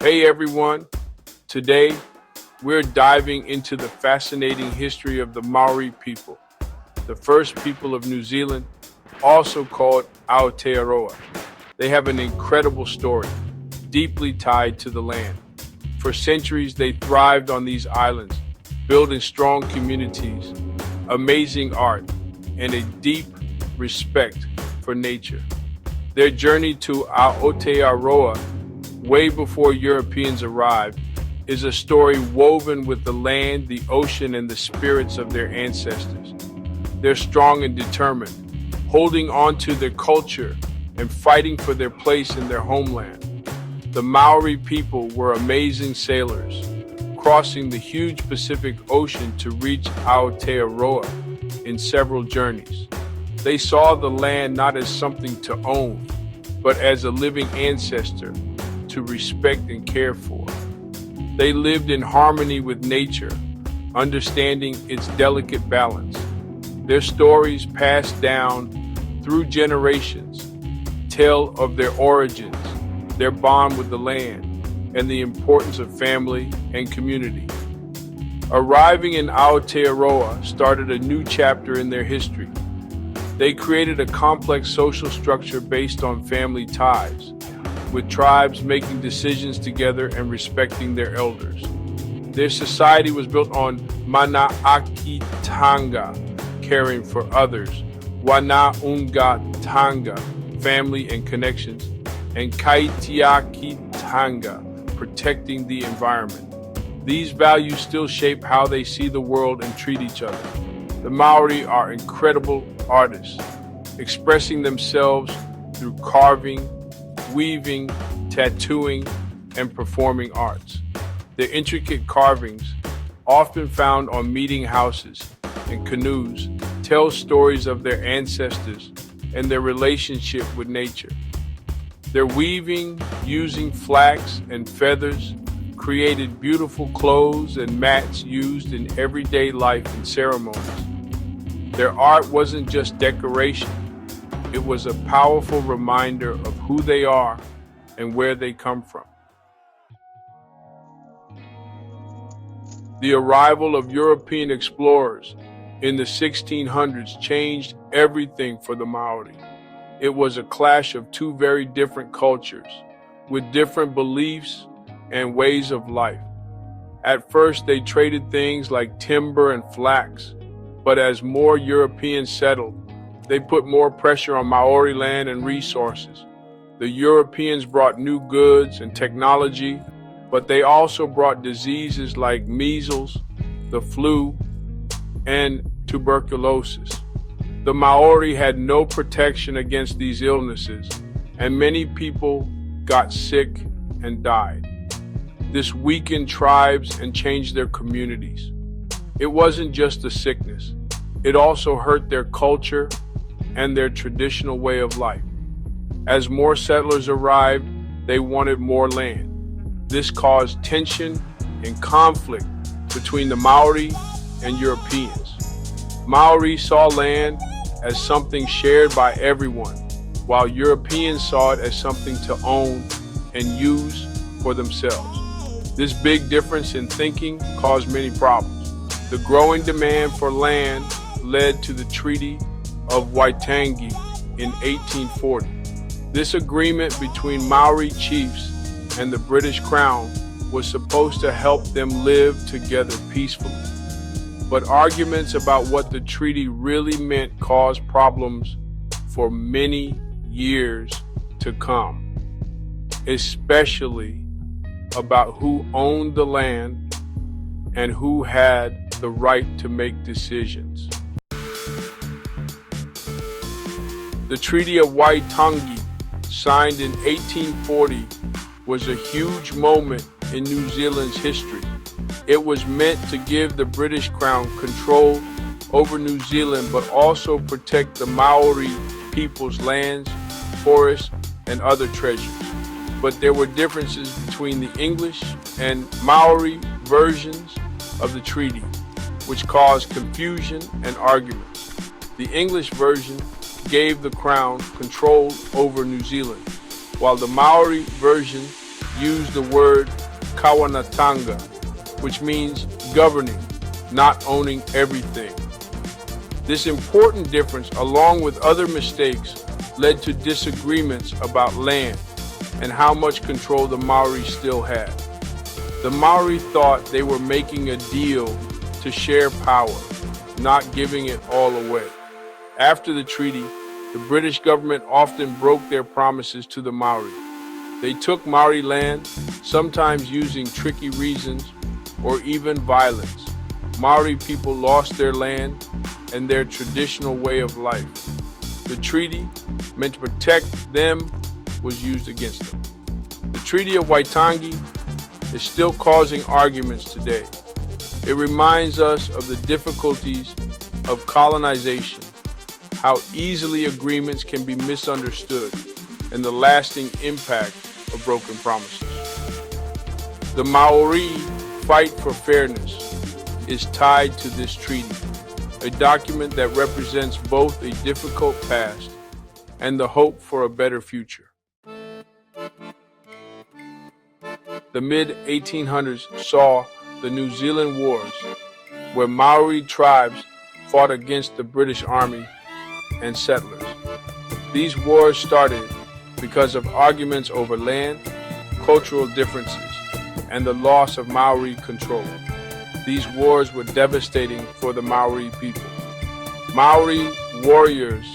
Hey everyone, today we're diving into the fascinating history of the Maori people, the first people of New Zealand, also called Aotearoa. They have an incredible story, deeply tied to the land. For centuries they thrived on these islands, building strong communities, amazing art, and a deep respect for nature. Their journey to Aotearoa, way before Europeans arrived, is a story woven with the land, the ocean, and the spirits of their ancestors. They're strong and determined, holding on to their culture and fighting for their place in their homeland. The Maori people were amazing sailors, crossing the huge Pacific Ocean to reach Aotearoa in several journeys. They saw the land not as something to own, but as a living ancestor to respect and care for. They lived in harmony with nature, understanding its delicate balance. Their stories, passed down through generations, tell of their origins, their bond with the land, and the importance of family and community. Arriving in Aotearoa started a new chapter in their history. They created a complex social structure based on family ties, with tribes making decisions together and respecting their elders. Their society was built on rangatiratanga, caring for others, rangatiratanga, family and connections, and kaitiakitanga, protecting the environment. These values still shape how they see the world and treat each other. The Maori are incredible artists, expressing themselves through carving, weaving, tattooing, and performing arts. Their intricate carvings, often found on meeting houses and canoes, tell stories of their ancestors and their relationship with nature. Their weaving, using flax and feathers, created beautiful clothes and mats used in everyday life and ceremonies. Their art wasn't just decoration. It was a powerful reminder of who they are and where they come from. The arrival of European explorers in the 1600s changed everything for the Maori. It was a clash of two very different cultures, with different beliefs and ways of life. At first, they traded things like timber and flax, but as more Europeans settled, they put more pressure on Maori land and resources. The Europeans brought new goods and technology, but they also brought diseases like measles, the flu, and tuberculosis. The Maori had no protection against these illnesses, and many people got sick and died. This weakened tribes and changed their communities. It wasn't just a sickness. It also hurt their culture and their traditional way of life. As more settlers arrived, they wanted more land. This caused tension and conflict between the Maori and Europeans. Maori saw land as something shared by everyone, while Europeans saw it as something to own and use for themselves. This big difference in thinking caused many problems. The growing demand for land led to the Treaty of Waitangi in 1840. This agreement between Maori chiefs and the British Crown was supposed to help them live together peacefully. But arguments about what the treaty really meant caused problems for many years to come, especially about who owned the land and who had the right to make decisions. The Treaty of Waitangi, signed in 1840, was a huge moment in New Zealand's history. It was meant to give the British Crown control over New Zealand, but also protect the Maori people's lands, forests, and other treasures. But there were differences between the English and Maori versions of the treaty, which caused confusion and arguments. The English version gave the Crown control over New Zealand, while the Maori version used the word kawanatanga, which means governing, not owning everything. This important difference, along with other mistakes, led to disagreements about land and how much control the Maori still had. The Maori thought they were making a deal to share power, not giving it all away. After the treaty, the British government often broke their promises to the Maori. They took Maori land, sometimes using tricky reasons or even violence. Maori people lost their land and their traditional way of life. The treaty, meant to protect them, was used against them. The Treaty of Waitangi is still causing arguments today. It reminds us of the difficulties of colonization, how easily agreements can be misunderstood, and the lasting impact of broken promises. The Maori fight for fairness is tied to this treaty, a document that represents both a difficult past and the hope for a better future. The mid-1800s saw the New Zealand Wars, where Maori tribes fought against the British Army and settlers. These wars started because of arguments over land, cultural differences, and the loss of Maori control. These wars were devastating for the Maori people. Maori warriors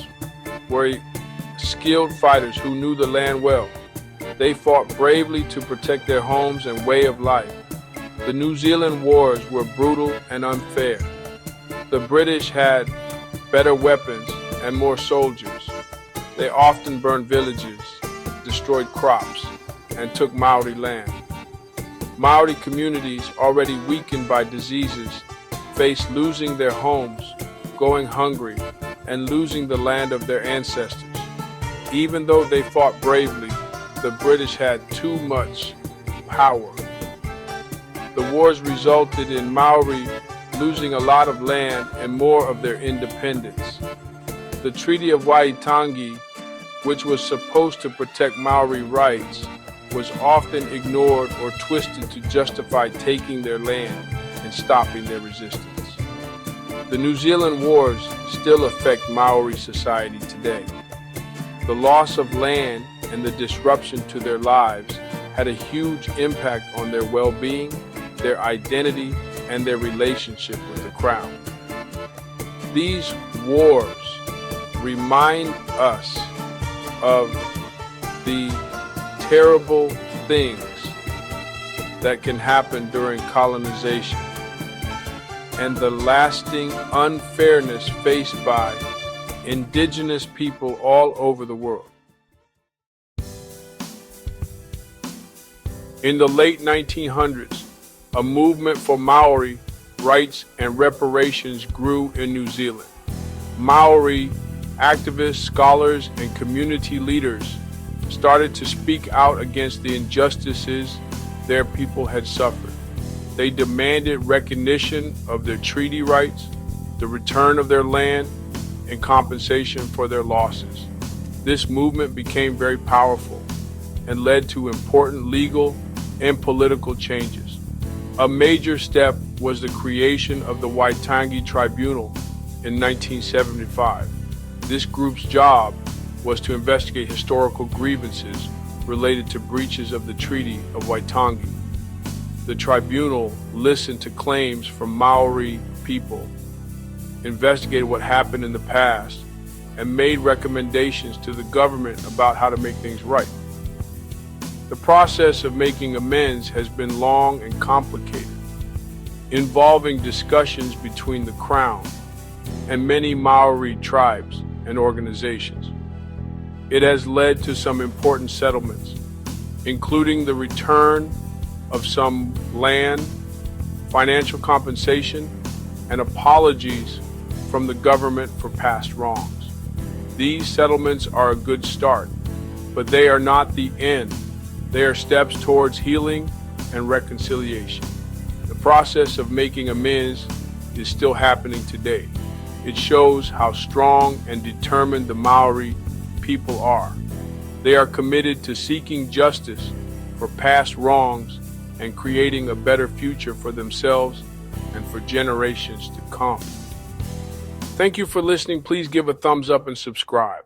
were skilled fighters who knew the land well. They fought bravely to protect their homes and way of life. The New Zealand wars were brutal and unfair. The British had better weapons and more soldiers. They often burned villages, destroyed crops, and took Maori land. Maori communities, already weakened by diseases, faced losing their homes, going hungry, and losing the land of their ancestors. Even though they fought bravely, the British had too much power. The wars resulted in Maori losing a lot of land and more of their independence. The Treaty of Waitangi, which was supposed to protect Maori rights, was often ignored or twisted to justify taking their land and stopping their resistance. The New Zealand Wars still affect Maori society today. The loss of land and the disruption to their lives had a huge impact on their well-being, their identity, and their relationship with the Crown. These wars remind us of the terrible things that can happen during colonization and the lasting unfairness faced by indigenous people all over the world. In the late 1900s, a movement for Maori rights and reparations grew in New Zealand. Maori activists, scholars, and community leaders started to speak out against the injustices their people had suffered. They demanded recognition of their treaty rights, the return of their land, and compensation for their losses. This movement became very powerful and led to important legal and political changes. A major step was the creation of the Waitangi Tribunal in 1975. This group's job was to investigate historical grievances related to breaches of the Treaty of Waitangi. The tribunal listened to claims from Maori people, investigated what happened in the past, and made recommendations to the government about how to make things right. The process of making amends has been long and complicated, involving discussions between the Crown and many Maori tribes and organizations. It has led to some important settlements, including the return of some land, financial compensation, and apologies from the government for past wrongs. These settlements are a good start, but they are not the end. They are steps towards healing and reconciliation. The process of making amends is still happening today. It shows how strong and determined the Maori people are. They are committed to seeking justice for past wrongs and creating a better future for themselves and for generations to come. Thank you for listening. Please give a thumbs up and subscribe.